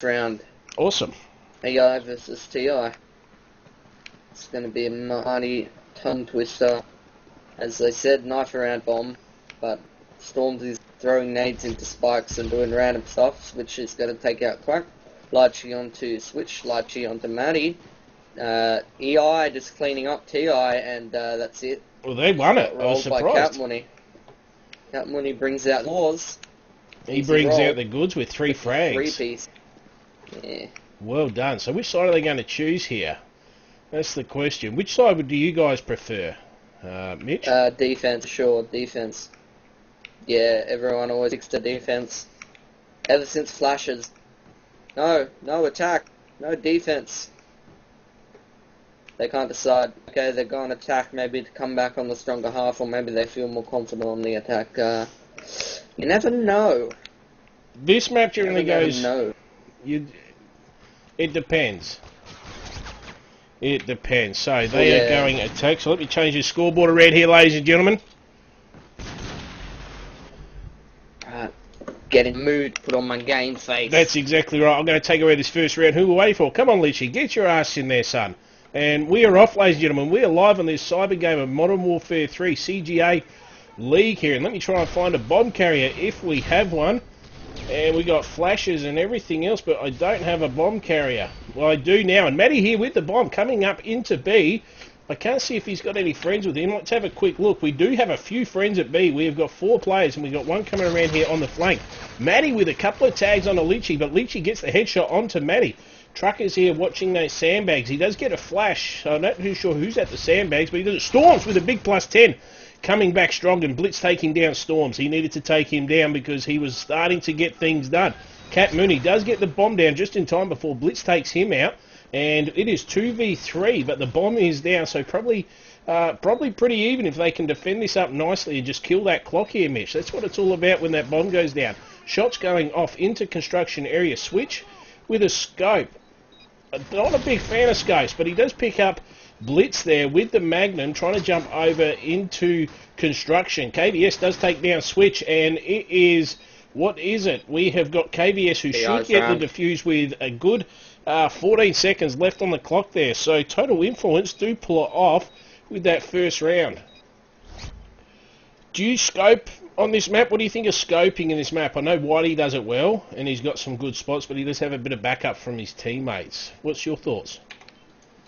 round. Awesome. AI versus TI. It's going to be a mighty tongue twister. As I said, knife around bomb, but Storms is throwing nades into spikes and doing random stuff, which is going to take out Quack. Largely onto Switch, largely onto Maddie. EI just cleaning up TI, and that's it. Well, they won it. I was surprised. By Cat Money. Cat Money brings out laws. He brings out the goods with three frags. Three-piece. Yeah. Well done. So which side are they going to choose here? That's the question. Which side do you guys prefer? Mitch? Defense, sure. Defense. Yeah, everyone always sticks to defense. Ever since flashes. No attack. No defense. They can't decide. Okay, they're going to attack, maybe to come back on the stronger half, or maybe they feel more confident on the attack. You never know. This map generally goes... No. It depends. It depends. So they are going attack. So let me change the scoreboard around here, ladies and gentlemen. Get in the mood, put on my game face. That's exactly right. I'm going to take away this first round. Who are we waiting for? Come on, Lichy. Get your ass in there, son. And we are off, ladies and gentlemen. We are live on this CyberGamer Modern Warfare 3 CGA League here. And let me try and find a bomb carrier if we have one. And we got flashes and everything else, but I don't have a bomb carrier. Well, I do now. And Matty here with the bomb coming up into B. I can't see if he's got any friends with him. Let's have a quick look. We do have a few friends at B. We have got 4 players, and we've got one coming around here on the flank. Matty with a couple of tags on a Lichy, but Lichy gets the headshot onto Matty. Trucker's here watching those sandbags. He does get a flash. I'm not too sure who's at the sandbags, but he does it. Storms with a big +10. Coming back strong, and Blitz taking down Storms. He needed to take him down because he was starting to get things done. Cat Mooney does get the bomb down just in time before Blitz takes him out. And it is 2v3, but the bomb is down, so probably pretty even if they can defend this up nicely and just kill that clock here, Mitch. That's what it's all about when that bomb goes down. Shots going off into construction area. Switch with a scope. Not a big fan of scopes, but he does pick up Blitz there with the Magnum, trying to jump over into construction. KVS does take down Switch, and it is... What is it? We have got KVS who should get the defuse with a good 14 seconds left on the clock there. So Total Influence do pull it off with that first round. Do you scope on this map? What do you think of scoping in this map? I know Whitey does it well, and he's got some good spots, but he does have a bit of backup from his teammates. What's your thoughts?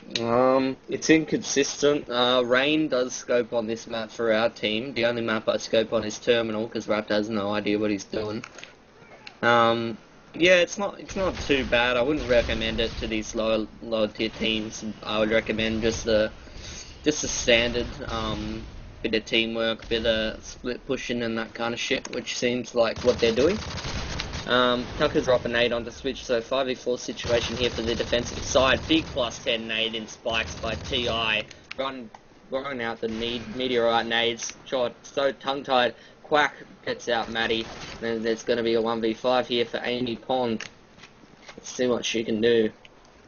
It's inconsistent. Rain does scope on this map for our team. The only map I scope on is Terminal, because Raptor has no idea what he's doing. Yeah, it's not too bad. I wouldn't recommend it to these lower tier teams. I would recommend just a standard bit of teamwork, bit of split pushing and that kind of shit, which seems like what they're doing. Tucker's dropping nade onto Switch, so 5v4 situation here for the defensive side. Big +10 nade in spikes by TI. Running out the meteorite nades. Shot so tongue-tied. Quack gets out Maddie. Then there's going to be a 1v5 here for Amy Pond. Let's see what she can do.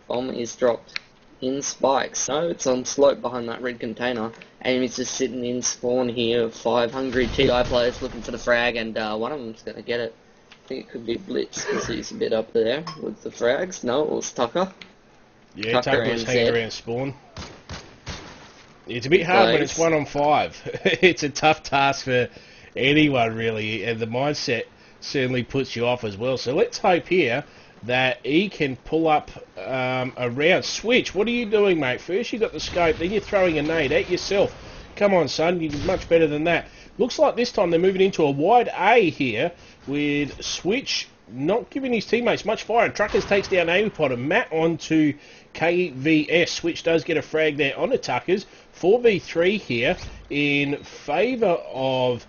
Bomb is dropped in spikes. No, it's on slope behind that red container. Amy's just sitting in spawn here. 5 hungry TI players looking for the frag, and one of them's going to get it. I think it could be Blitz, because he's a bit up there with the frags. No, it was Tucker. Yeah, Tucker was hanging around spawn. It's a bit hard when it's 1 on 5. It's a tough task for anyone, really, and the mindset certainly puts you off as well. So let's hope here that he can pull up a round. Switch, what are you doing, mate? First you got the scope, then you're throwing a nade at yourself. Come on, son, you did much better than that. Looks like this time they're moving into a wide A here with Switch not giving his teammates much fire. And Truckers takes down Amy Pod and Matt onto KVS. Switch does get a frag there on the Tuckers. 4v3 here in favour of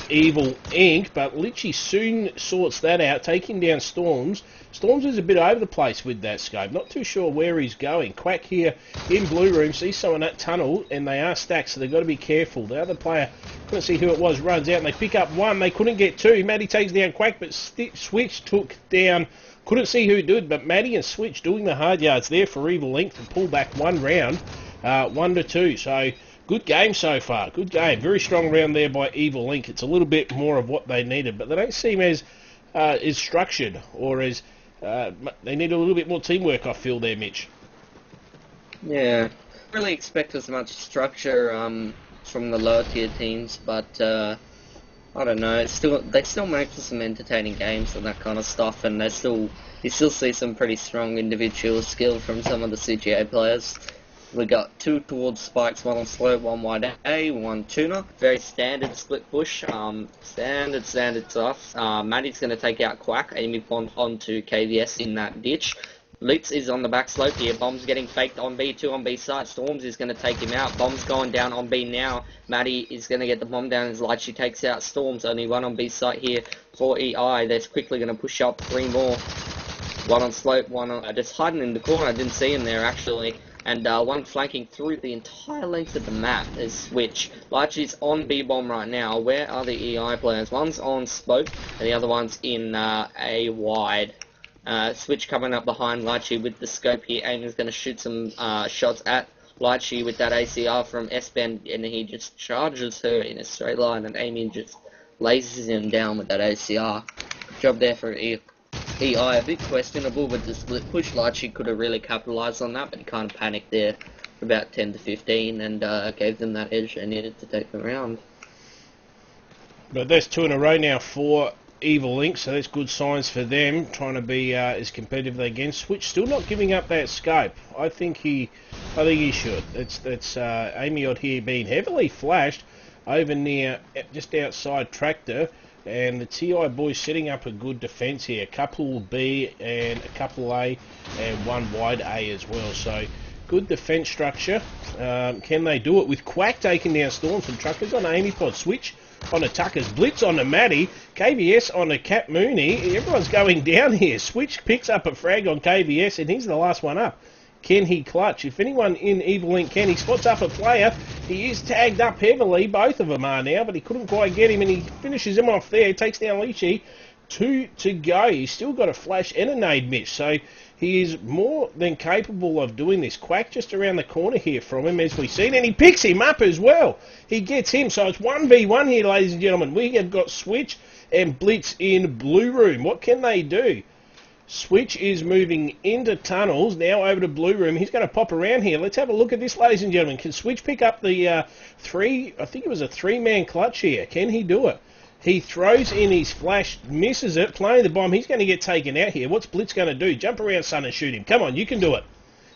Evil Inc. But Litchy soon sorts that out, taking down Storms. Storms is a bit over the place with that scope. Not too sure where he's going. Quack here in blue room sees someone at tunnel, and they are stacked, so they've got to be careful. The other player, couldn't see who it was, runs out, and they pick up one. They couldn't get two. Maddie takes down Quack, but Switch took down... Couldn't see who did, but Maddie and Switch doing the hard yards there for Evil Inc. to pull back one round, 1-2. So... Good game so far. Good game. Very strong round there by Evil Inc. It's a little bit more of what they needed, but they don't seem as is structured, or is they need a little bit more teamwork, I feel there, Mitch. Yeah, really expect as much structure from the lower tier teams, but I don't know. They still make for some entertaining games and that kind of stuff, and you still see some pretty strong individual skill from some of the CGA players. We got 2 towards spikes, 1 on slope, 1 wide A, 1 tuner. Very standard split push. Standard stuff. Maddie's going to take out Quack, aiming onto KVS in that ditch. Lutz is on the back slope here. Bomb's getting faked on B, 2 on B side. Storms is going to take him out. Bomb's going down on B now. Maddie is going to get the bomb down as light. She takes out Storms. Only 1 on B side here for EI. They're quickly going to push up 3 more. 1 on slope, 1 on... just hiding in the corner. I didn't see him there, actually. And 1 flanking through the entire length of the map is Switch. Lychee's on B-bomb right now. Where are the EI players? One's on spoke, and the other one's in A wide. Switch coming up behind Lychee with the scope here. Amy's going to shoot some shots at Lychee with that ACR from S-Bend, and he just charges her in a straight line, and Amy just lasers him down with that ACR. Good job there for EI. A bit questionable with the split push. Lychee could have really capitalised on that, but he kind of panicked there for about 10 to 15 and gave them that edge they needed to take the round. But that's 2 in a row now for Evil Inc, so that's good signs for them, trying to be as competitive as they can. Switch still not giving up that scope. I think he should. That's Amy out here being heavily flashed over near just outside Tractor, and the TI boys setting up a good defence here. A couple B and a couple A and 1 wide A as well. So good defence structure. Can they do it with Quack taking down Storms from Truckers on Amy Pod? Switch on a Tucker's Blitz on the Maddie, KVS on a Cap Mooney. Everyone's going down here. Switch picks up a frag on KVS, and he's the last one up. Can he clutch? If anyone in Evil Inc can, he spots up a player. He is tagged up heavily. Both of them are now, but he couldn't quite get him, and he finishes him off there. He takes down Lychee. 2 to go. He's still got a flash and a nade, Mitch, so he is more than capable of doing this. Quack just around the corner here from him, as we've seen, and he picks him up as well. He gets him, so it's 1v1 here, ladies and gentlemen. We have got Switch and Blitz in Blue Room. What can they do? Switch is moving into tunnels, now over to Blue Room. He's going to pop around here. Let's have a look at this, ladies and gentlemen. Can Switch pick up the I think it was a 3-man clutch here. Can he do it? He throws in his flash, misses it, playing the bomb. He's going to get taken out here. What's Blitz going to do? Jump around, son, and shoot him. Come on, you can do it.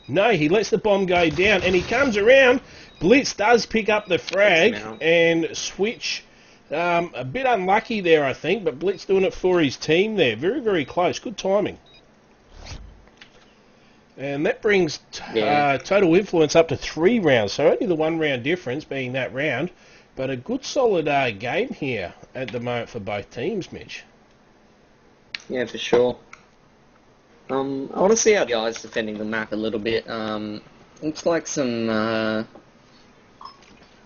No, he lets the bomb go down, and he comes around. Blitz does pick up the frag, and Switch... a bit unlucky there, I think, but Blitz doing it for his team there. Very, very close. Good timing. And that brings total influence up to 3 rounds. So only the 1 round difference being that round. But a good solid game here at the moment for both teams, Mitch. Yeah, for sure. I want to see how the guys defending the map a little bit. Looks like some...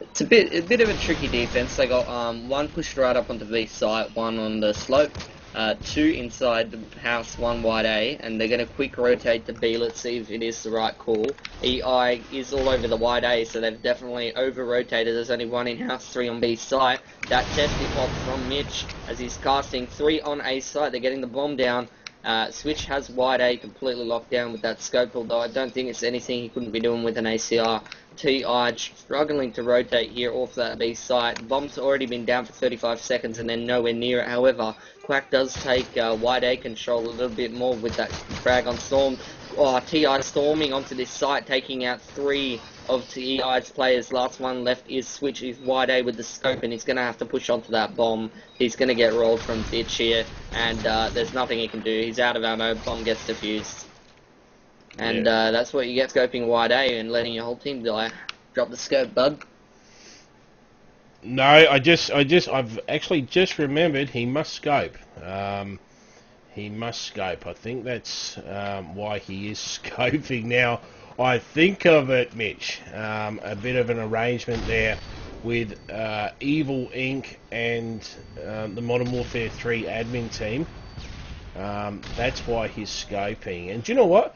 it's a bit of a tricky defense. They got 1 pushed right up onto V site, 1 on the slope, 2 inside the house, 1 wide A, and they're going to quick rotate to B. Let's see if it is the right call. EI is all over the wide A, so they've definitely over-rotated. There's only 1 in-house, 3 on B site. That testy pop from Mitch as he's casting 3 on A site. They're getting the bomb down. Switch has wide A completely locked down with that scope, although I don't think it's anything he couldn't be doing with an ACR. TI struggling to rotate here off that B site. Bomb's already been down for 35 seconds and then nowhere near it. However, Quack does take wide A control a little bit more with that frag on Storm. TI storming onto this site, taking out 3 of TI's players. Last one left is Switch. He's wide A with the scope, and he's going to have to push onto that bomb. He's going to get rolled from ditch here, and there's nothing he can do. He's out of ammo. Bomb gets defused. And that's what you get scoping wide A and letting your whole team die. Drop the scope, bud. No, I've actually just remembered he must scope. He must scope. I think that's why he is scoping now. I think of it, Mitch. A bit of an arrangement there with Evil Inc. and the Modern Warfare 3 admin team. That's why he's scoping. And do you know what?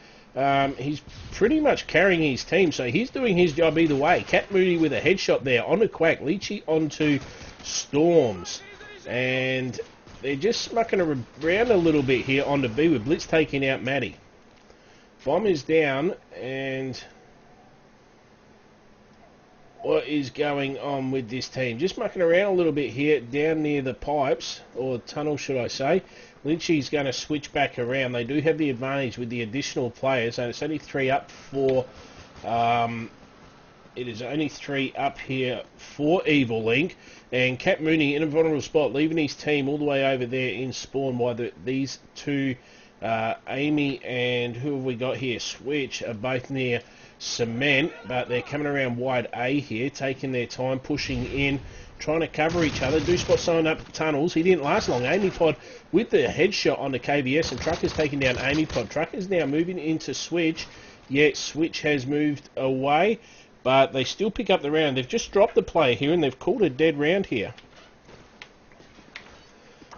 He's pretty much carrying his team, so he's doing his job either way. Cat Moody with a headshot there on a Quack. Lychee onto Storms. And they're just smucking around a little bit here on the B with Blitz taking out Matty. Bomb is down, and what is going on with this team? Just mucking around a little bit here down near the pipes, or tunnel should I say. Lynchy's going to switch back around. They do have the advantage with the additional players, and it's only 3 up for... it is only 3 up here for Evil Link, and Cap Mooney in a vulnerable spot, leaving his team all the way over there in spawn while these two, Amy and who have we got here? Switch, are both near cement, but they're coming around wide A here, taking their time, pushing in, trying to cover each other. Do spot someone up tunnels. He didn't last long. Amy Pod with the headshot on the KBS, and Trucker's taking down Amy Pod. Trucker's now moving into Switch, yet Switch has moved away, but they still pick up the round. They've just dropped the player here, and they've called a dead round here.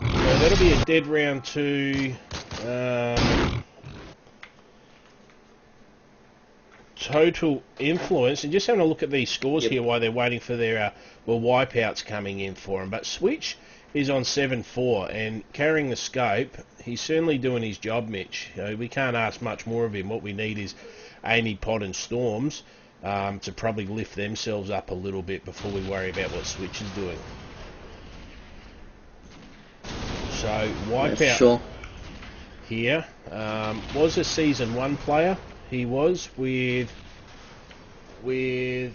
So that'll be a dead round to... Total Influence, and just having a look at these scores here while they're waiting for their wipeouts coming in for them. But Switch is on 7-4 and carrying the scope. He's certainly doing his job, Mitch. You know, we can't ask much more of him. What we need is Amy, Pod and Storms to probably lift themselves up a little bit before we worry about what Switch is doing. So wipeout here was a Season 1 player. He was with I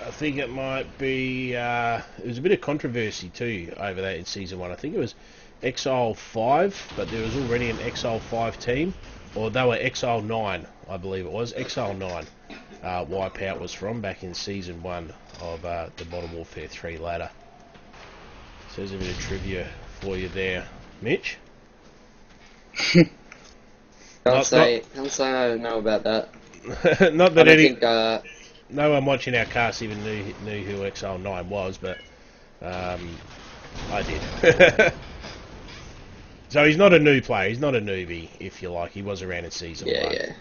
think it might be, there was a bit of controversy too over that in Season 1. I think it was Exile 5, but there was already an Exile 5 team, or they were Exile 9, I believe it was. Exile 9 Wipeout was from back in Season 1 of the Modern Warfare 3 ladder. So there's a bit of trivia for you there, Mitch. Can't say I don't know about that. Not that no one watching our cast even knew who Exile 9 was, but I did. So he's not a new player. He's not a newbie, if you like. He was around in Season 1. Yeah.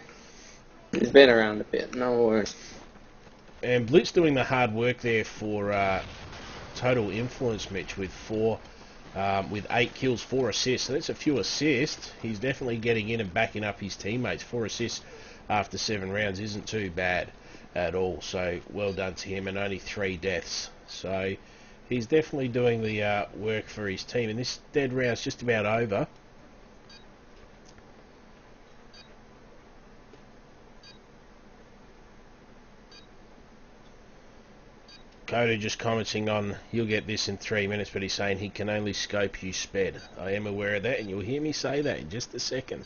He's been around a bit. No worries. And Blitz doing the hard work there for Total Influence, Mitch, with 8 kills, 4 assists. So that's a few assists. He's definitely getting in and backing up his teammates. 4 assists after 7 rounds isn't too bad at all. So well done to him, and only 3 deaths. So he's definitely doing the work for his team. And this dead round's just about over. Coda just commenting on, you'll get this in 3 minutes, but he's saying he can only scope you sped. I am aware of that, and you'll hear me say that in just a second.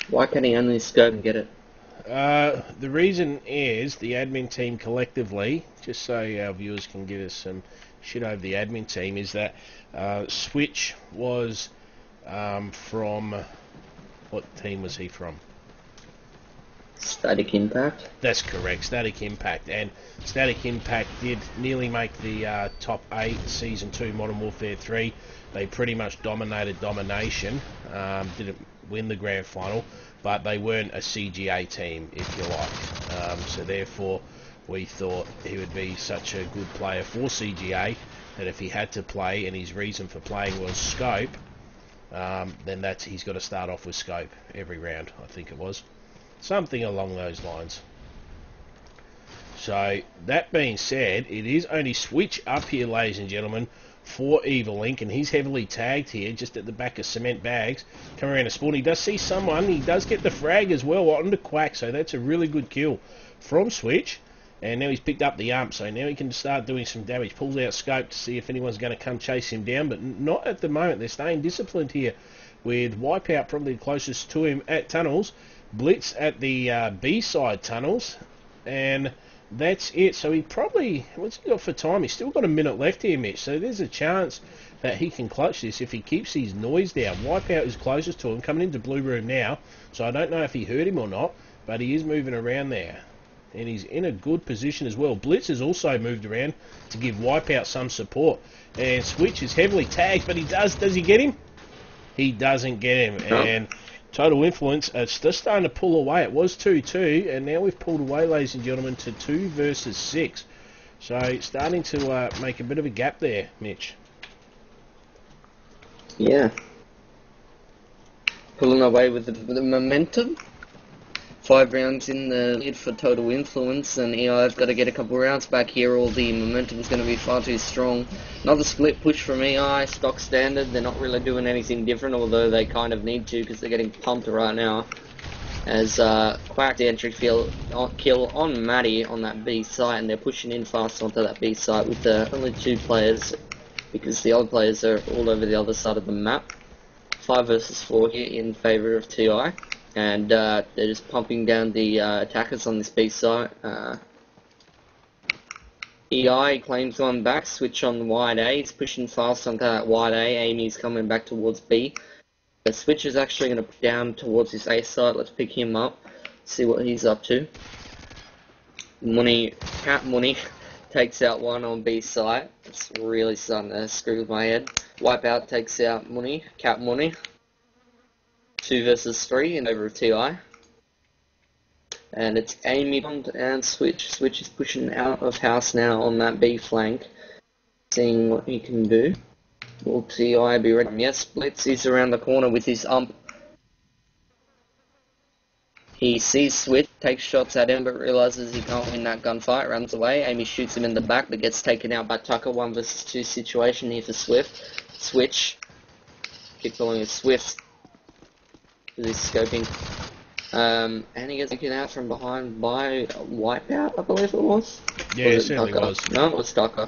Why can't he only scope and get it? The reason is the admin team collectively, just so our viewers can give us some shit over the admin team, is that Switch was from... What team was he from? Static Impact? That's correct, Static Impact. And Static Impact did nearly make the top 8 Season 2 Modern Warfare 3. They pretty much dominated Domination. Didn't win the Grand Final, but they weren't a CGA team, if you like. So therefore, we thought he would be such a good player for CGA that if he had to play, and his reason for playing was scope, then he's got to start off with scope every round, I think it was. Something along those lines. So, that being said, it is only Switch up here, ladies and gentlemen, for Evil Link, and he's heavily tagged here, just at the back of cement bags, coming around to spawn. He does see someone, he does get the frag as well, on the Quack, so that's a really good kill from Switch. And now he's picked up the ump, so now he can start doing some damage. Pulls out scope to see if anyone's going to come chase him down, but not at the moment. They're staying disciplined here, with Wipeout probably closest to him at tunnels, Blitz at the B-side tunnels, and that's it. So he probably, what's he got for time? He's still got a minute left here, Mitch, so there's a chance that he can clutch this if he keeps his noise down. Wipeout is closest to him, coming into Blue Room now, so I don't know if he heard him or not, but he is moving around there. And he's in a good position as well. Blitz has also moved around to give Wipeout some support. And Switch is heavily tagged, but he does he get him? He doesn't get him. No. And Total influence, it's just starting to pull away. It was 2-2, and now we've pulled away, ladies and gentlemen, to 2 versus 6. So, starting to make a bit of a gap there, Mitch. Yeah. Pulling away with the momentum. 5 rounds in the lead for total influence, and EI've got to get a couple rounds back here, or the momentum's going to be far too strong. Another split push from EI, stock standard. They're not really doing anything different, although they kind of need to because they're getting pumped right now. As Quack the entry kill on Matty on that B site, and they're pushing in fast onto that B site with only 2 players, because the other players are all over the other side of the map. 5 versus 4 here in favour of TI. And they're just pumping down the attackers on this B site. EI claims one back, switch on wide A. He's pushing fast onto that wide A. Amy's coming back towards B. The switch is actually going to put down towards this A site. Let's pick him up, see what he's up to. Cat Money takes out one on B site. It's really starting to screw with my head. Wipeout takes out Cat Money. 2 versus 3 in favour of TI. And it's Amy and Switch. Switch is pushing out of house now on that B flank, seeing what he can do. Will TI be ready? Yes, splits. He's around the corner with his ump. He sees Switch, takes shots at him, but realises he can't win that gunfight, runs away. Amy shoots him in the back, but gets taken out by Tucker. 1 versus 2 situation here for Switch. Keep calling it Swift. This scoping. And he gets taken out from behind by Wipeout, I believe it was. Yeah, it certainly was. No, it was Tucker.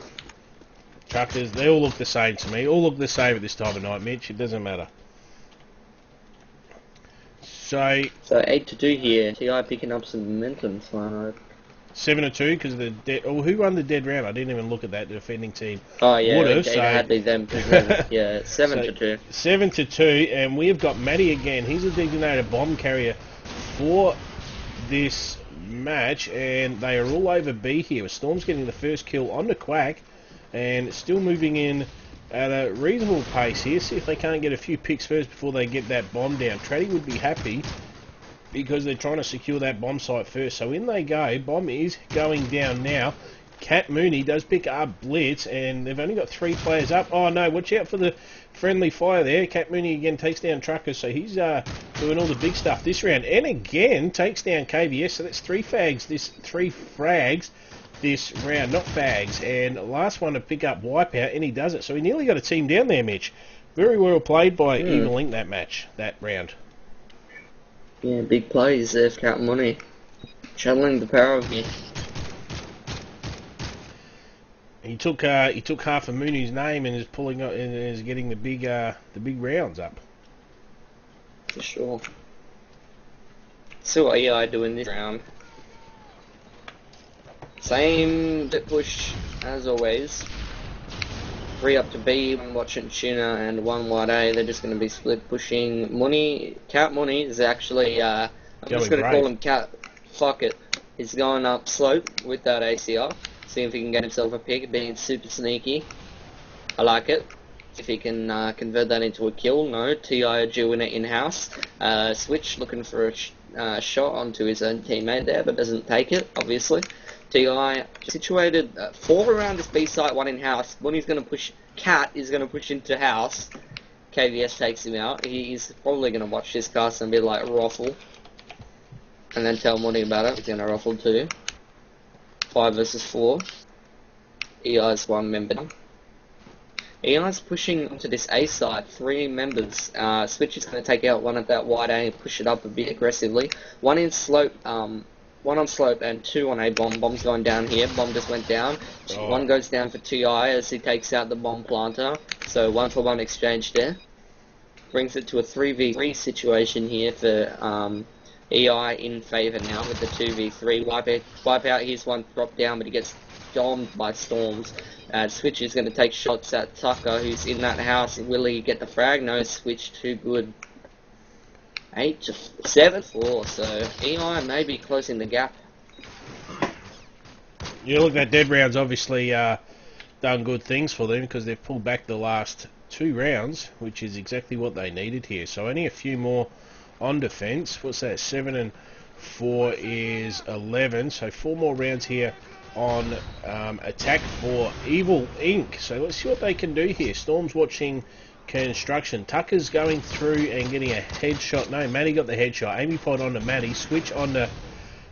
Truckers, they all look the same to me. All look the same at this time of night, Mitch. It doesn't matter. So 8-2 here. TI picking up some momentum. 7-2 because the dead. Oh, who won the dead round? I didn't even look at that. The defending team. Oh yeah, would've, it had to be them. Yeah, 7-2. 7-2, and we've got Matty again. He's a designated bomb carrier for this match, and they are all over B here. Storm's getting the first kill on the Quack, and still moving in at a reasonable pace here. See if they can't get a few picks first before they get that bomb down. Traddy would be happy, because they're trying to secure that bomb site first. So in they go. Bomb is going down now. Cat Mooney does pick up Blitz, and they've only got 3 players up. Oh no, watch out for the friendly fire there. Cat Mooney again takes down Truckers, so he's doing all the big stuff this round. And again, takes down KVS, so that's 3 frags this round, not fags. And last one to pick up Wipeout, and he does it. So he nearly got a team down there, Mitch. Very well played by Even Link that round. Yeah, big plays there for Cat Money. Channeling the power of me. He took half of Mooney's name and is pulling up and is getting the big rounds up. For sure. See what EI do in this round. Same push as always. 3 up to B, 1 watching Tuna and 1 wide A. They're just going to be split pushing. Cat Money is actually, I'm just going to call him Cat. Fuck it. He's going up slope with that ACR. See if he can get himself a pick, being super sneaky. I like it. If he can convert that into a kill. No, TI are doing it in-house. Switch looking for a shot onto his own teammate there, but doesn't take it, obviously. TI situated 4 around this B site, 1 in-house. Money's going to push, Cat is going to push into house. KVS takes him out. He's probably going to watch this cast and be like, Ruffle. And then tell Money about it. He's going to ruffle too. 5 versus 4. EI's 1 member. EI's pushing onto this A side, 3 members. Switch is going to take out 1 at that wide A and push it up a bit aggressively. 1 in slope, 1 on slope and 2 on A bomb. Bomb's going down here. Bomb just went down. 1 goes down for TI as he takes out the bomb planter. So 1-for-1 exchange there. Brings it to a 3v3 situation here for EI in favour now with the 2v3. Wipeout, here's 1 drop down, but he gets domed by Storms. Switch is going to take shots at Tucker, who's in that house. Will he get the frag? No, Switch too good. 8-7-4, so EI may be closing the gap. Yeah, look, that dead round's obviously done good things for them because they've pulled back the last 2 rounds, which is exactly what they needed here. So only a few more on defence. What's that? 7 and 4 is 11. So 4 more rounds here on attack for Evil Inc. So let's see what they can do here. Storm's watching construction. Tucker's going through and getting a headshot. No, Maddie got the headshot. Amy pod onto Maddie. Switch onto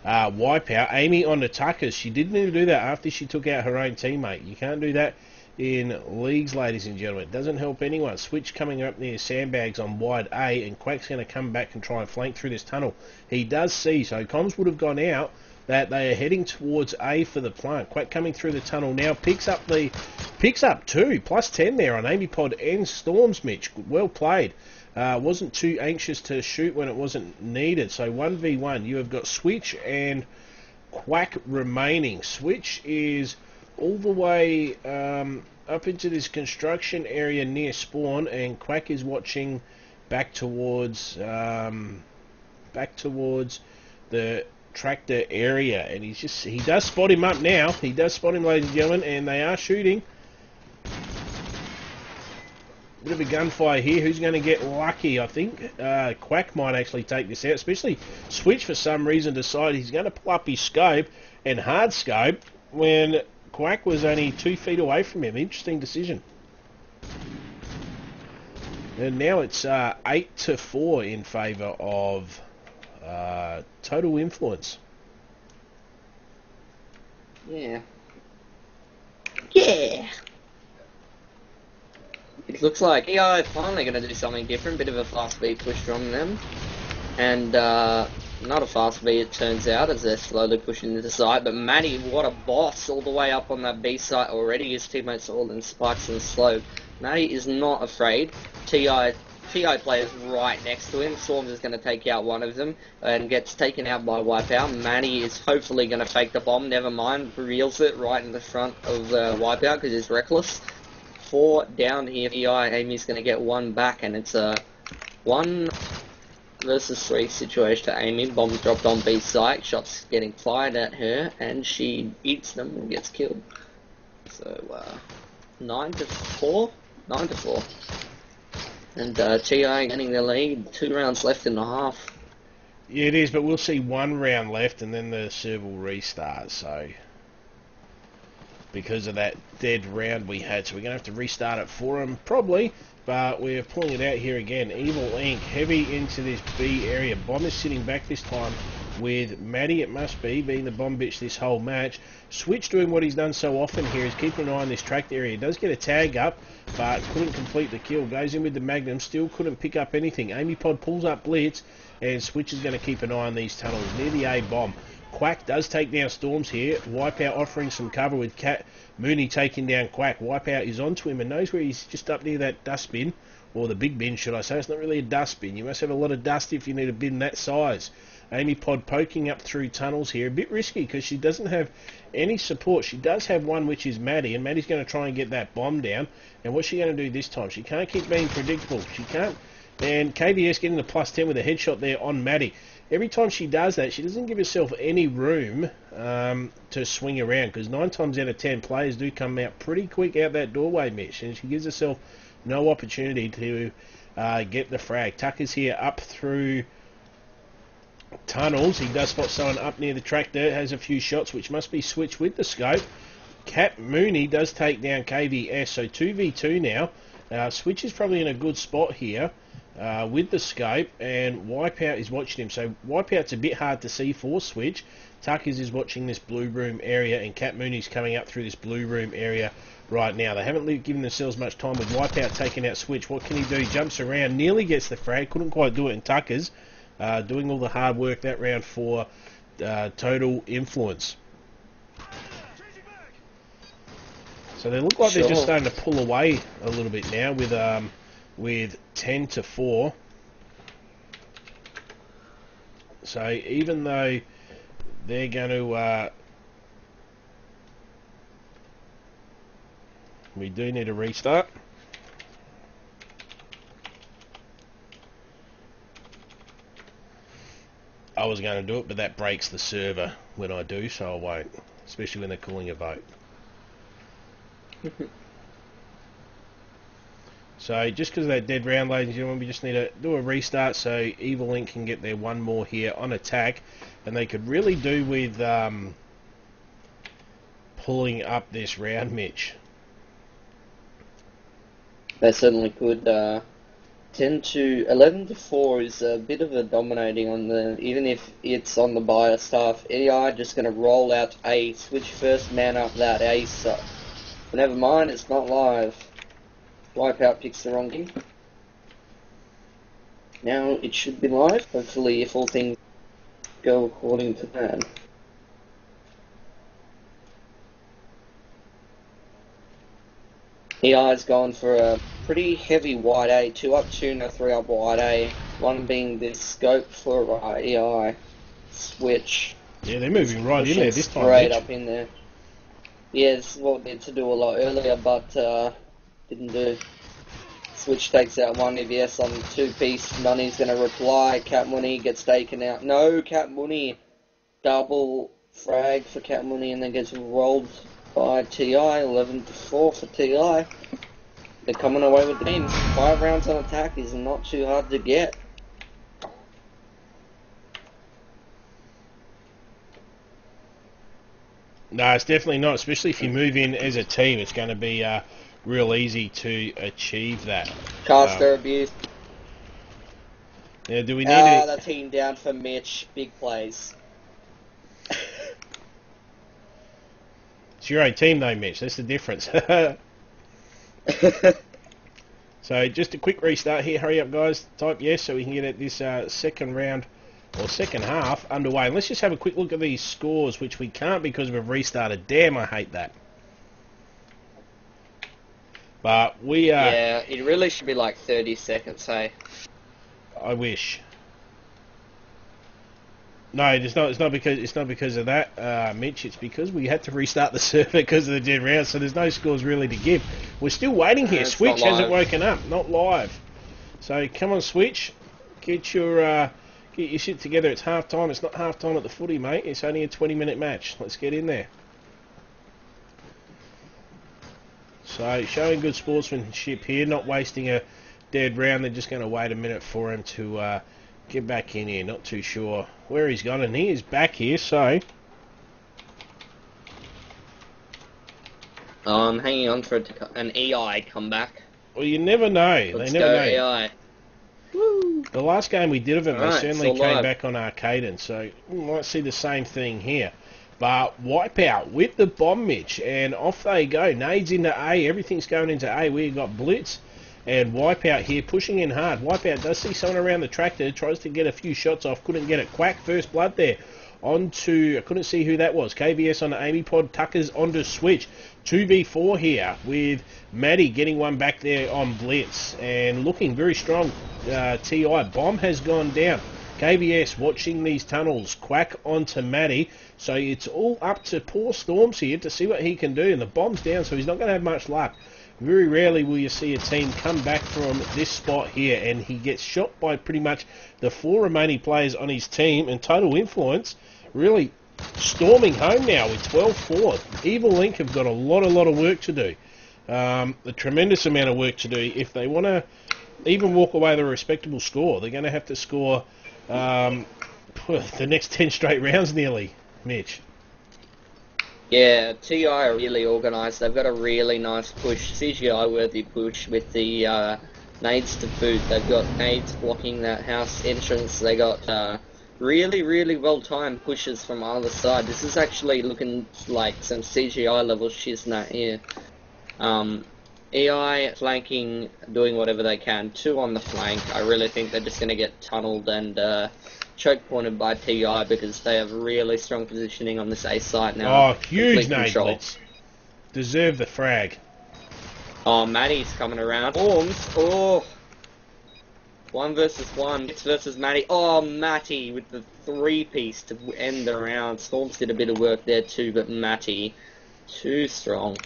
Wipeout. Amy onto Tuckers. She didn't even do that after she took out her own teammate. You can't do that in leagues, ladies and gentlemen. It doesn't help anyone. Switch coming up near Sandbags on wide A, and Quack's going to come back and try and flank through this tunnel. He does see, so comms would have gone out that they are heading towards A for the plant. Quack coming through the tunnel now, picks up 2, plus 10 there on Amy Pod and Storms, Mitch. Well played. Wasn't too anxious to shoot when it wasn't needed. So 1v1, you have got Switch and Quack remaining. Switch is all the way up into this construction area near spawn, and Quack is watching back towards the tractor area, and he does spot him up now. He does spot him, ladies and gentlemen, and they are shooting. Bit of a gunfire here. Who's going to get lucky? I think Quack might actually take this out, especially Switch for some reason decided he's going to pull up his scope and hard scope when Quack was only 2 feet away from him. Interesting decision. And now it's 8-4 in favour of Total Influence. Yeah. It looks like EI finally going to do something different. Bit of a fast beat push from them. And not a fast beat, it turns out, as they're slowly pushing to the side. But Matty, what a boss, all the way up on that B site already. His teammates are all in spikes and slow. Matty is not afraid. TI players right next to him. Storms is going to take out one of them and gets taken out by Wipeout. Matty is hopefully going to fake the bomb. Never mind, reveals it right in the front of Wipeout because he's reckless. 4 down here. TI, Amy's going to get 1 back, and it's a 1 versus 3 situation to Amy. Bombs dropped on B site. Shots getting fired at her, and she eats them and gets killed. So 9-4. 9-4. And TI getting the lead. 2 rounds left in the half. Yeah, it is, but we'll see 1 round left, and then the server will restart. So because of that dead round we had, so we're going to have to restart it for them, probably. But we're pulling it out here again. Evil Inc. heavy into this B area. Bomb is sitting back this time with Maddie, it must be, being the bomb bitch this whole match. Switch doing what he's done so often here is keeping an eye on this tracked area. He does get a tag up, but couldn't complete the kill. Goes in with the Magnum, still couldn't pick up anything. Amy Pod pulls up Blitz, and Switch is going to keep an eye on these tunnels near the A bomb. Quack does take down Storms here. Wipeout offering some cover with Cat Mooney taking down Quack. Wipeout is onto him and knows where he's just up near that dustbin, or the big bin, should I say. It's not really a dustbin. You must have a lot of dust if you need a bin that size. Amy Pod poking up through tunnels here. A bit risky because she doesn't have any support. She does have one, which is Maddie, and Maddie's going to try and get that bomb down. And what's she going to do this time? She can't keep being predictable. She can't. And KBS getting the plus 10 with a headshot there on Maddie. Every time she does that, she doesn't give herself any room to swing around, because 9 times out of 10 players do come out pretty quick out that doorway, Mitch, and she gives herself no opportunity to get the frag. Tucker's here up through tunnels. He does spot someone up near the tractor, has a few shots, which must be switched with the scope. Cat Mooney does take down KVS, so 2v2 now. Switch is probably in a good spot here. With the scope, and Wipeout is watching him. So Wipeout's a bit hard to see for Switch. Tuckers is watching this blue room area, and Cat Mooney's coming up through this blue room area right now. They haven't given themselves much time with Wipeout taking out Switch. What can he do? He jumps around, nearly gets the frag, couldn't quite do it in Tuckers. Doing all the hard work that round for Total Influence. So they look like they're just starting to pull away a little bit now with 10-4. So even though they're going to we do need a restart. I was going to do it, but that breaks the server when I do, so I won't, especially when they're calling a vote. So just because of that dead round, ladies and gentlemen, we just need to do a restart so Evil Link can get their one more here on attack, and they could really do with pulling up this round, Mitch. They certainly could. 11 to 4 is a bit of a dominating on the, even if it's on the bias stuff. EI just going to roll out A, switch first man up that A, so never mind, it's not live. Wipeout picks the wrong game. Now it should be live, hopefully, if all things go according to plan. EI's gone for a pretty heavy wide A, 2 up tuner, 3 up wide A, one being the scope for EI. Switch. Yeah, they're moving right in there this time, straight Mitch. up in there. Yeah, this is what they had to do a lot earlier, but didn't do. Switch takes out one EVS on 2-piece. Money's going to reply. Cat Money gets taken out. No, Cat Money. Double frag for Cat Money and then gets rolled by TI. 11 to 4 for TI. They're coming away with the game. 5 rounds on attack is not too hard to get. No, it's definitely not, especially if you move in as a team. It's going to be real easy to achieve that. Caster abuse. Yeah, do we need it? The team down for Mitch. Big plays. It's your own team though, Mitch. That's the difference. So just a quick restart here. Hurry up, guys. Type yes so we can get at this second round or second half underway. And let's just have a quick look at these scores, which we can't because we've restarted. Damn, I hate that. But we are... Yeah, it really should be like 30 seconds, hey? I wish. No, it's not because of that, Mitch. It's because we had to restart the server because of the dead round, so there's no scores really to give. We're still waiting here. Switch hasn't woken up, not live. So come on, Switch, get your shit together. It's half time. It's not half time at the footy, mate. It's only a 20-minute match. Let's get in there. So showing good sportsmanship here, not wasting a dead round. They're just going to wait a minute for him to get back in here. Not too sure where he's gone, and he is back here. So I'm hanging on for an EI comeback. well, you never know. Let's they never know. EI. Woo. The last game we did of them, they Alright, certainly still came live. back on Arcaden, so we might see the same thing here. But Wipeout with the bomb, Mitch, and off they go. Nades into A, everything's going into A. We've got Blitz and Wipeout here pushing in hard. Wipeout does see someone around the tractor, tries to get a few shots off, couldn't get it. Quack, first blood there. Onto, I couldn't see who that was. KBS on the Amy Pod, Tucker's onto Switch. 2v4 here with Maddie getting one back there on Blitz and looking very strong. TI, bomb has gone down. KBS watching these tunnels. Quack onto Maddie. So it's all up to poor Storms here to see what he can do. And the bomb's down, so he's not going to have much luck. Very rarely will you see a team come back from this spot here, and he gets shot by pretty much the 4 remaining players on his team, and Total Influence really storming home now with 12-4. Evil Link have got a lot of work to do. A tremendous amount of work to do. If they want to even walk away with a respectable score, they're going to have to score the next 10 straight rounds nearly, Mitch. Yeah, TI are really organised. They've got a really nice push, CGI-worthy push with the nades to boot. They've got nades blocking that house entrance. They got really well-timed pushes from either side. This is actually looking like some CGI-level shiznat here. EI flanking, doing whatever they can. 2 on the flank. I really think they're just going to get tunneled and choke pointed by TI because they have really strong positioning on this A site now. Oh, huge nade blitz. Deserve the frag. Oh, Matty's coming around. Oh, 1 versus 1. It's versus Matty. Oh, Matty with the 3-piece to end the round. Storms did a bit of work there too, but Matty, too strong.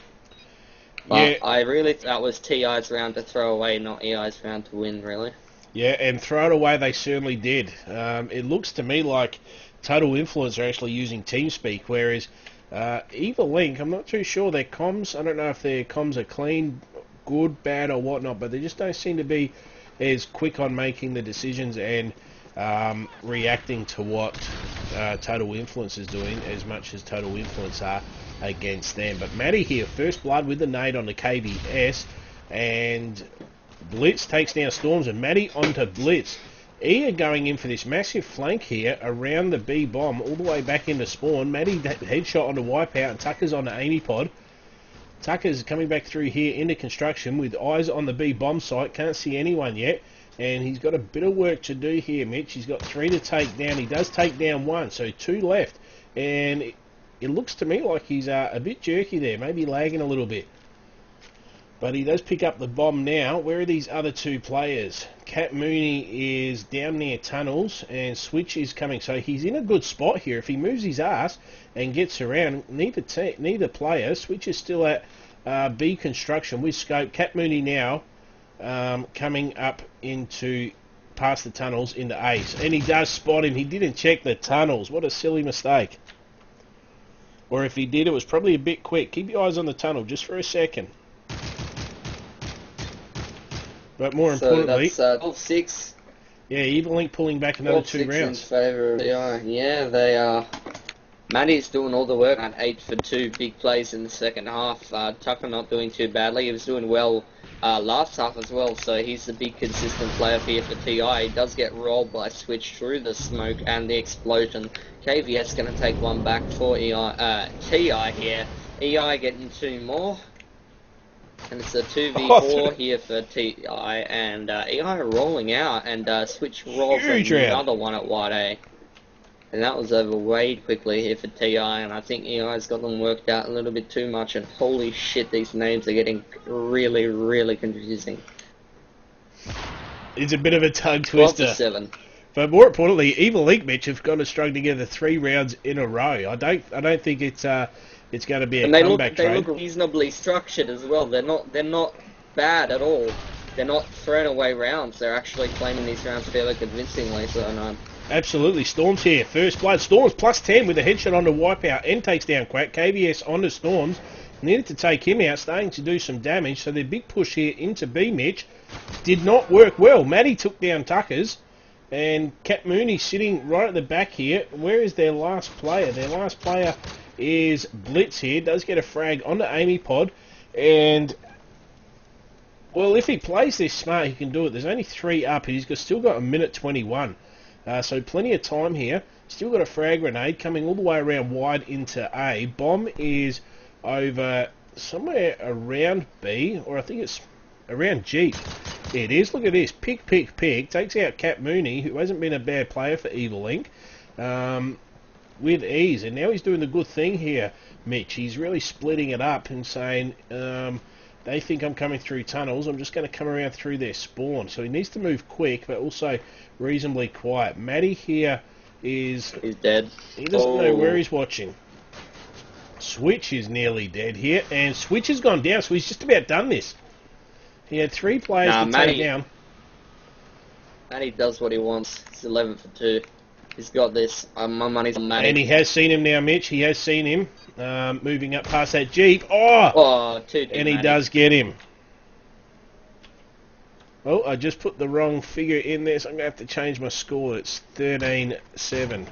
But yeah. I really thought that was TI's round to throw away, not EI's round to win, really. Yeah, and throw it away they certainly did. It looks to me like Total Influence are actually using TeamSpeak, whereas Evil Link, I'm not too sure their comms. I don't know if their comms are clean good, bad, or whatnot, but they just don't seem to be as quick on making the decisions and reacting to what Total Influence is doing as much as Total Influence are against them. But Matty here, first blood with the nade on the KVS, and Blitz takes down Storms, and Matty onto Blitz. E are going in for this massive flank here around the B bomb all the way back into spawn. Matty headshot onto Wipeout, and Tucker's on the Amy pod. Tucker's coming back through here into construction with eyes on the B bomb site. Can't see anyone yet, and he's got a bit of work to do here, Mitch. He's got 3 to take down. He does take down 1, so 2 left, and it looks to me like he's a bit jerky there, maybe lagging a little bit. But he does pick up the bomb now. Where are these other 2 players? Cat Mooney is down near tunnels, and Switch is coming. So he's in a good spot here. If he moves his ass and gets around, neither player. Switch is still at B construction with scope. Cat Mooney now coming up into past the tunnels into Ace, and he does spot him. He didn't check the tunnels. What a silly mistake. Or if he did, it was probably a bit quick. Keep your eyes on the tunnel just for a second. But more importantly, that's 12-6. Yeah, Evil Link pulling back another 2 rounds. In favour of yeah, they are. Matty's doing all the work at 8 for 2 big plays in the second half. Tucker not doing too badly. He was doing well last half as well, so he's the big consistent player here for TI. He does get rolled by Switch through the smoke and the explosion. KVS going to take 1 back for TI here. EI getting 2 more. And it's a 2v4 here for TI, and EI rolling out, and Switch rolls another one at White A. And that was over way quickly here for TI, and I think EI's got them worked out a little bit too much, and holy shit, these names are getting really, really confusing. It's a bit of a tongue twister. 12-7. But more importantly, Evil Link, Mitch, have got to strung together 3 rounds in a row. I don't think it's going to be a comeback trade. They look reasonably structured as well. They're not bad at all. They're not thrown away rounds. They're actually claiming these rounds fairly convincingly. So no. Absolutely. Storms here. First blood. Storms plus 10 with a headshot onto Wipeout and takes down Quack. KVS onto Storms. Needed to take him out, starting to do some damage. So their big push here into B, Mitch, did not work well. Matty took down Tuckers. And Cat Mooney sitting right at the back here. Where is their last player? Their last player is Blitz here. Does get a frag on the Amy pod. And, well, if he plays this smart, he can do it. There's only 3 up. He's still got 1:21. So plenty of time here. Still got a frag grenade coming all the way around wide into A. Bomb is over somewhere around B, or I think it's around G. It is. Look at this. Pick. Takes out Cat Mooney, who hasn't been a bad player for Evil Link, with ease. And now he's doing the good thing here, Mitch. He's really splitting it up and saying, they think I'm coming through tunnels. I'm just going to come around through their spawn. So he needs to move quick, but also reasonably quiet. Matty here is... He's dead. He doesn't know where he's watching. Switch is nearly dead here, and Switch has gone down, so he's just about done this. He had 3 players to take down. Matty does what he wants. He's 11 for 2. He's got this. My money's on Matty. And he has seen him now, Mitch. He has seen him moving up past that Jeep. Oh! And he does get him. Oh, I just put the wrong figure in there, so I'm going to have to change my score. It's 13-7.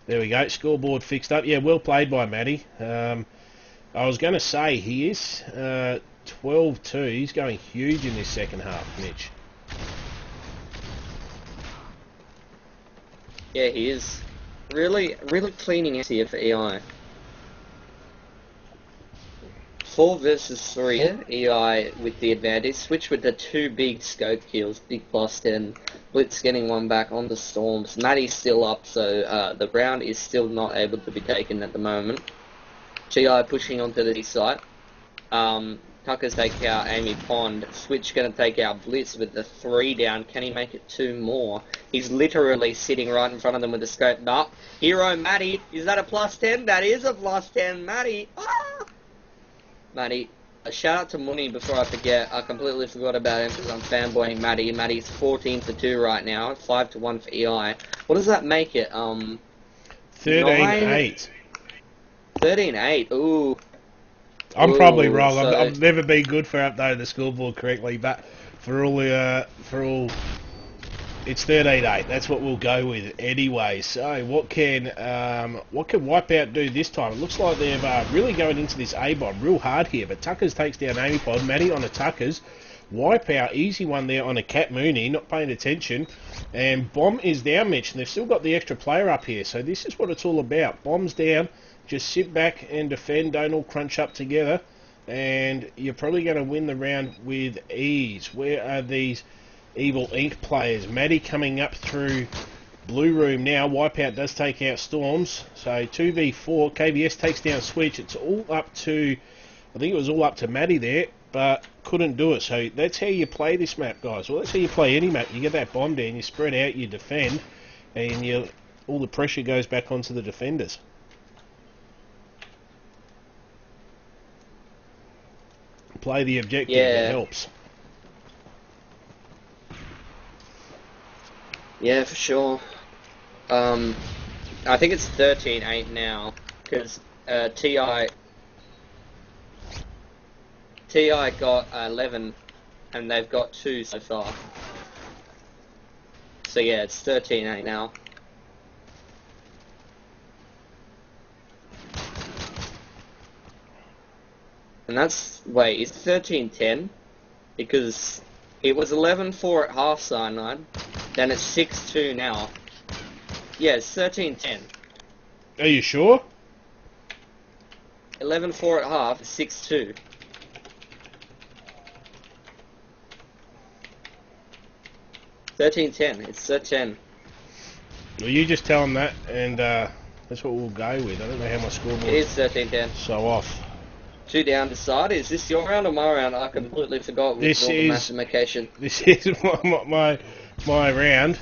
There we go, scoreboard fixed up. Yeah, well played by Matty. I was going to say, he is 12-2. He's going huge in this second half, Mitch. Yeah, he is. Really cleaning out here for EI. 4 versus 3, EI with the advantage. Switch with the 2 big scope kills, big plus 10. Blitz getting 1 back on the Storms. Matty's still up, so the round is still not able to be taken at the moment. GI pushing onto the site. Tucker's take out Amy Pond. Switch going to take out Blitz with the 3 down. Can he make it 2 more? He's literally sitting right in front of them with the scope. Nah. Hero Matty. Is that a plus 10? That is a plus 10. Matty. Ah! Matty. A shout out to Mooney before I forget. I completely forgot about him because I'm fanboying Matty. Matty's 14 for 2 right now. 5 to 1 for EI. What does that make it? 13-8. 13-8. Ooh. I'm probably Ooh, wrong. so I've never been good for updating the scoreboard correctly, but for all, it's 13-8. That's what we'll go with anyway. So what can Wipeout do this time? It looks like they've really going into this A bomb real hard here. But Tuckers takes down Amy Pod. Maddie on the Tuckers. Wipeout, easy one there on a Cat Mooney, not paying attention. And Bomb is down, Mitch. And they've still got the extra player up here. So this is what it's all about. Bomb's down. Just sit back and defend. Don't all crunch up together. And you're probably going to win the round with ease. Where are these Evil Ink players? Maddie coming up through Blue Room now. Wipeout does take out Storms. So 2v4. KBS takes down Switch. It's all up to, I think it was all up to Maddie there, but couldn't do it. So that's how you play this map, guys. Well, that's how you play any map. You get that bomb down, you spread out, you defend, and all the pressure goes back onto the defenders. Play the objective, yeah. It helps. Yeah, for sure. I think it's 13-8 now, because TI got 11, and they've got 2 so far. So yeah, it's 13-8 now. And that's, wait, is 13-10? Because it was 11-4 at half cyanide, then it's 6-2 now. Yeah, it's 13-10. Are you sure? 11-4 at half, 6-2. It's 13. Well, you just tell them that, and that's what we'll go with. I don't know how my scoreboard It is 13-10. so off. 2 down to side. Is this your round or my round? I completely forgot with all the mathematication. This is my round.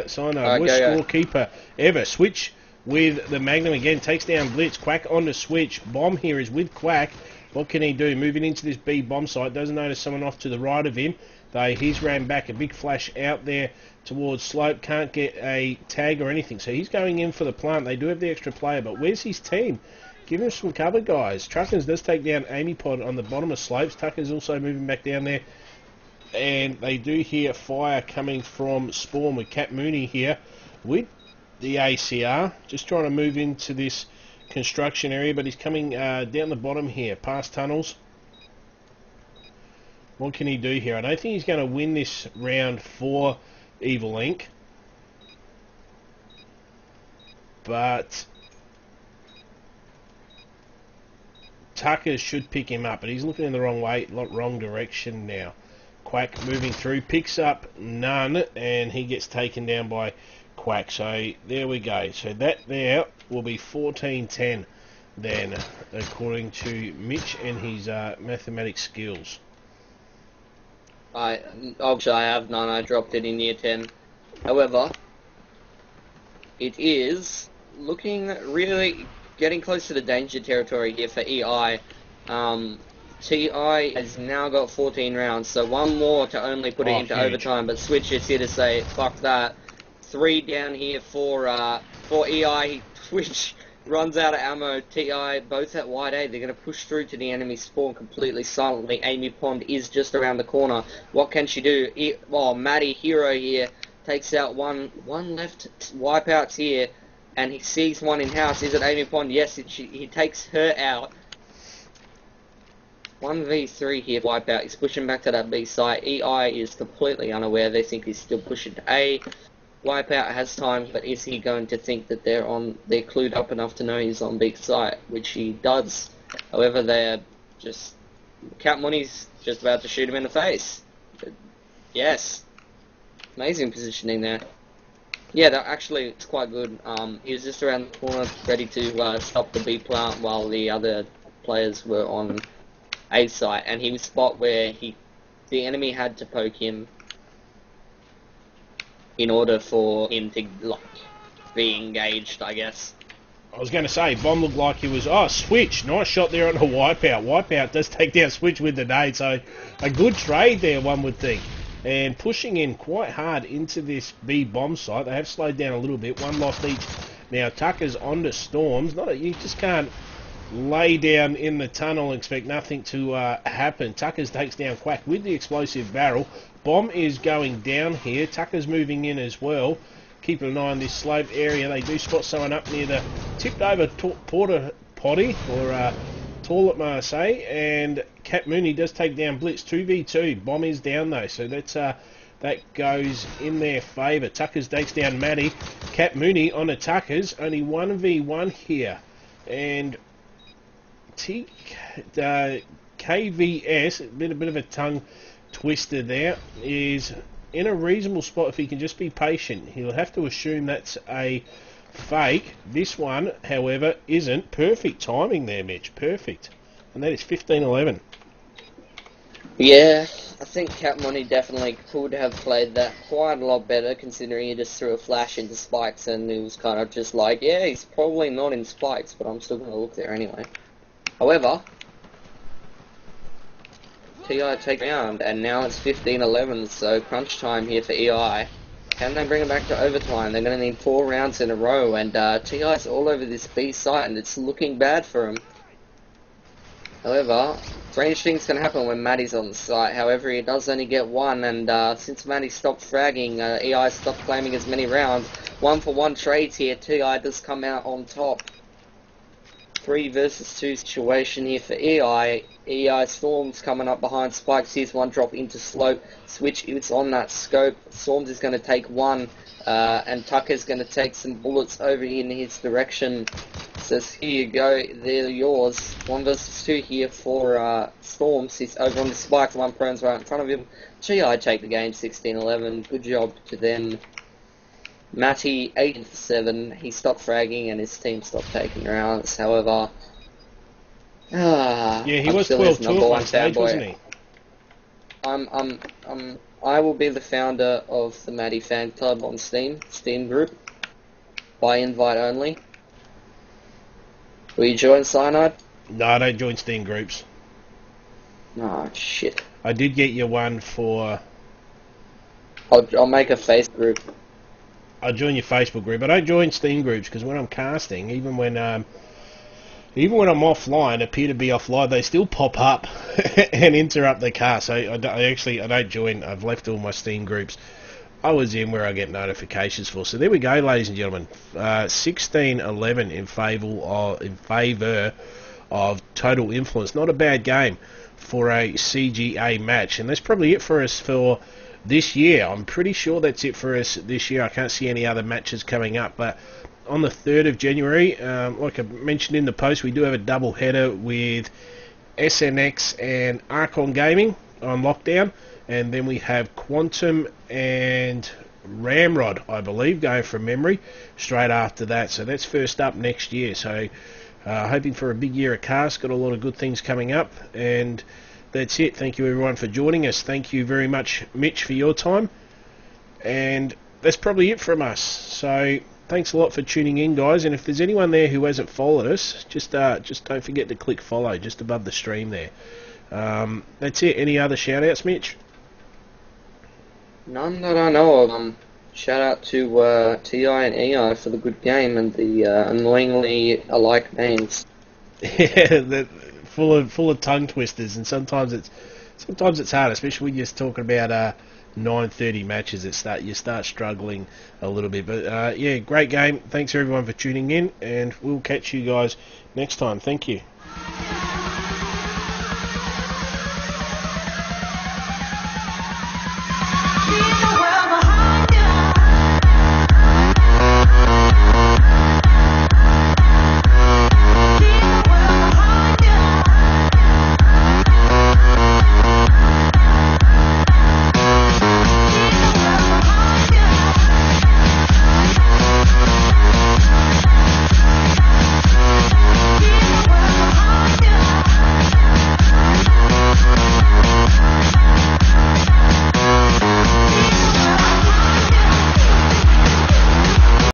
Sino, Right, worst go. scorekeeper ever. Switch with the Magnum again. Takes down Blitz. Quack on the Switch. Bomb here is with Quack. What can he do? Moving into this B bomb site. Doesn't notice someone off to the right of him. Though he's ran back. A big flash out there towards Slope. Can't get a tag or anything. So he's going in for the plant. They do have the extra player. But where's his team? Give him some cover, guys. Truckers does take down Amy Pod on the bottom of Slopes. Tucker's also moving back down there. And they do hear fire coming from Spawn with Cat Mooney here with the ACR. Just trying to move into this construction area, but he's coming down the bottom here, past tunnels. What can he do here? I don't think he's going to win this round for Evil Inc. But Tucker should pick him up, but he's looking in the wrong way, wrong direction now. Quack moving through, picks up none, and he gets taken down by Quack. So there we go. So that there will be 14-10 then, according to Mitch and his mathematics skills. Obviously I have none. I dropped it in year 10. However, it is looking really getting close to the danger territory here for EI. TI has now got 14 rounds, so one more to only put it into huge overtime, but Switch is here to say, fuck that. 3 down here for EI. Switch runs out of ammo. TI both at wide A. They're going to push through to the enemy spawn completely silently. Amy Pond is just around the corner. What can she do? Maddie Hero here takes out one left. Wipeout's here. And he sees one in house. Is it Amy Pond? Yes, he takes her out. 1v3 here, Wipeout. He's pushing back to that B site. EI is completely unaware. They think he's still pushing to A. Wipeout has time, but is he going to think that they're clued up enough to know he's on B site? Which he does. However, they're just... Cat Money's just about to shoot him in the face. But yes. Amazing positioning there. Yeah, that actually, it's quite good. He was just around the corner, ready to stop the B plant while the other players were on A site, and he was spot where the enemy had to poke him in order for him to be engaged, I guess. I was going to say, Bomb looked like he was... Oh, Switch. Nice shot there on a Wipeout. Wipeout does take down Switch with the nade, so a good trade there, one would think. And pushing in quite hard into this B bomb site. They have slowed down a little bit. One lost each. Now Tucker's onto Storms. You just can't lay down in the tunnel and expect nothing to happen. Tuckers takes down Quack with the explosive barrel. Bomb is going down here. Tucker's moving in as well. Keeping an eye on this slope area. They do spot someone up near the tipped over porta potty, or toilet, may I say. And Cat Mooney does take down Blitz 2v2. Bomb is down though, so that's that goes in their favour. Tuckers takes down Matty. Cat Mooney on the Tuckers. Only 1v1 here. And KVS, a bit of a tongue twister there, is in a reasonable spot if he can just be patient. He'll have to assume that's a fake. This one, however, isn't. Perfect timing there, Mitch. Perfect. And that is 15-11. Yeah, I think Cat Money definitely could have played that quite a lot better, considering he just threw a flash into spikes and he was kind of just like, yeah, he's probably not in spikes, but I'm still going to look there anyway. However, TI take round, and now it's 15-11, so crunch time here for EI. Can they bring it back to overtime? They're going to need 4 rounds in a row, and TI's all over this B site, and it's looking bad for him. However, strange things can happen when Matty's on the site. However, he does only get 1, and since Matty stopped fragging, EI stopped claiming as many rounds. 1-for-1 trades here. TI does come out on top. 3 versus 2 situation here for EI. EI Storm's coming up behind Spikes. Here's one drop into slope. Switch is on that scope. Storms is going to take 1, and Tucker's going to take some bullets over in his direction. Says, here you go, they're yours. 1 versus 2 here for Storms. He's over on the Spikes. One prone's right in front of him. GI take the game 16-11. Good job to them. Matty 8-7. He stopped fragging and his team stopped taking rounds. However, yeah, he was 12-2 at one stage, wasn't he? I will be the founder of the Matty Fan Club on Steam group, by invite only. Will you join, Cyanide? No, I don't join Steam groups. Oh, shit. I did get you one for... I'll make a Facebook group. I'll join your Facebook group. I don't join Steam groups because when I'm casting, even when I'm offline, appear to be offline, they still pop up and interrupt the cast. So I don't join. I've left all my Steam groups. I was in where I get notifications for. So there we go, ladies and gentlemen. 16-11 in favour of Total Influence. Not a bad game for a CGA match, and that's probably it for us for this year. I'm pretty sure that's it for us this year. I can't see any other matches coming up, but on the 3rd of January, like I mentioned in the post, we do have a double header with SNX and Archon Gaming on lockdown, and then we have Quantum and Ramrod, I believe, going from memory, straight after that. So that's first up next year. So hoping for a big year of cast. Got a lot of good things coming up, and that's it. Thank you everyone for joining us. Thank you very much, Mitch, for your time. And that's probably it from us. So thanks a lot for tuning in, guys. And if there's anyone there who hasn't followed us, just don't forget to click follow just above the stream there. That's it. Any other shout outs, Mitch? None that I know of. Shout out to TI and EI for the good game and the annoyingly alike names. Yeah, full of tongue twisters, and sometimes it's hard, especially when you're talking about 9:30 matches. You start struggling a little bit, but yeah, great game. Thanks everyone for tuning in, and we'll catch you guys next time. Thank you.